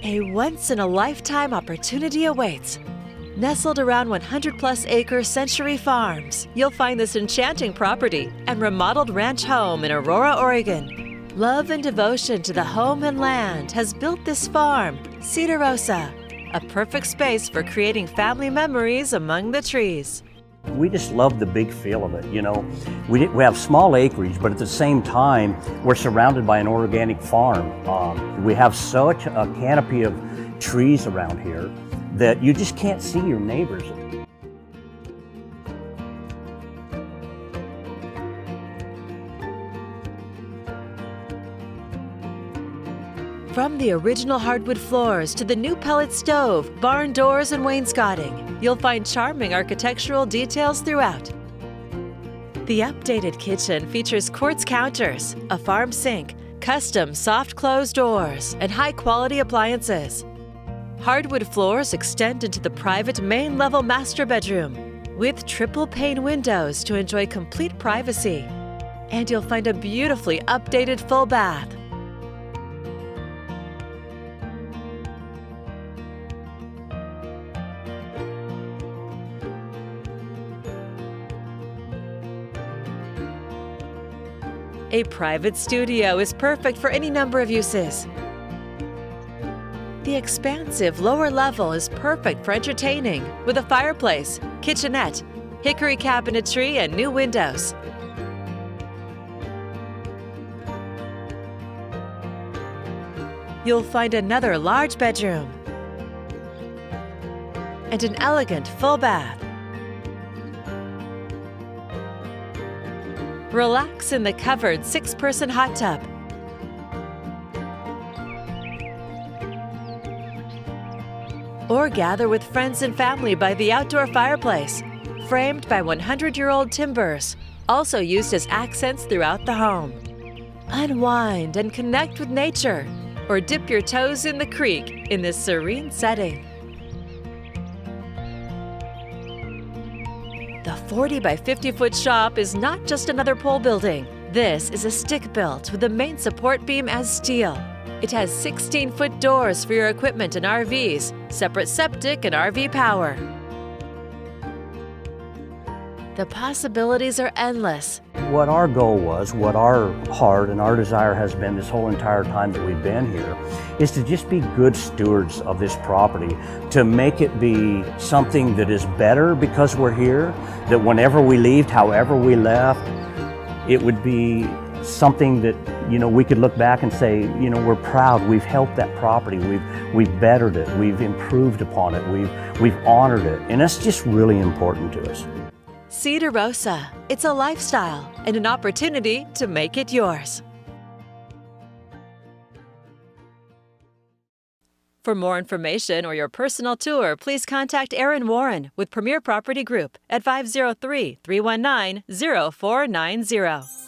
A once-in-a-lifetime opportunity awaits. Nestled around 100-plus acre Century Farms, you'll find this enchanting property and remodeled ranch home in Aurora, Oregon. Love and devotion to the home and land has built this farm, Cedar Rosa, a perfect space for creating family memories among the trees. We just love the big feel of it, you know. We have small acreage, but at the same time, we're surrounded by an organic farm. We have such a canopy of trees around here that you just can't see your neighbors. From the original hardwood floors to the new pellet stove, barn doors, and wainscoting, you'll find charming architectural details throughout. The updated kitchen features quartz counters, a farm sink, custom soft close doors, and high-quality appliances. Hardwood floors extend into the private main-level master bedroom with triple-pane windows to enjoy complete privacy. And you'll find a beautifully updated full bath. A private studio is perfect for any number of uses. The expansive lower level is perfect for entertaining with a fireplace, kitchenette, hickory cabinetry, and new windows. You'll find another large bedroom and an elegant full bath. Relax in the covered 6-person hot tub. Or gather with friends and family by the outdoor fireplace, framed by 100-year-old timbers, also used as accents throughout the home. Unwind and connect with nature, or dip your toes in the creek in this serene setting. The 40 by 50-foot shop is not just another pole building. This is a stick-built with the main support beam as steel. It has 16-foot doors for your equipment and RVs, separate septic and RV power. The possibilities are endless. What our goal was, what our heart and our desire has been this whole entire time that we've been here, is to just be good stewards of this property, to make it be something that is better because we're here, that whenever we leave, however we left, it would be something that, you know, we could look back and say, you know, we're proud, we've helped that property, we've bettered it, we've improved upon it, we've honored it, and that's just really important to us. Cedar Rosa, it's a lifestyle and an opportunity to make it yours. For more information or your personal tour, please contact Erin Warren with Premier Property Group at 503-319-0490.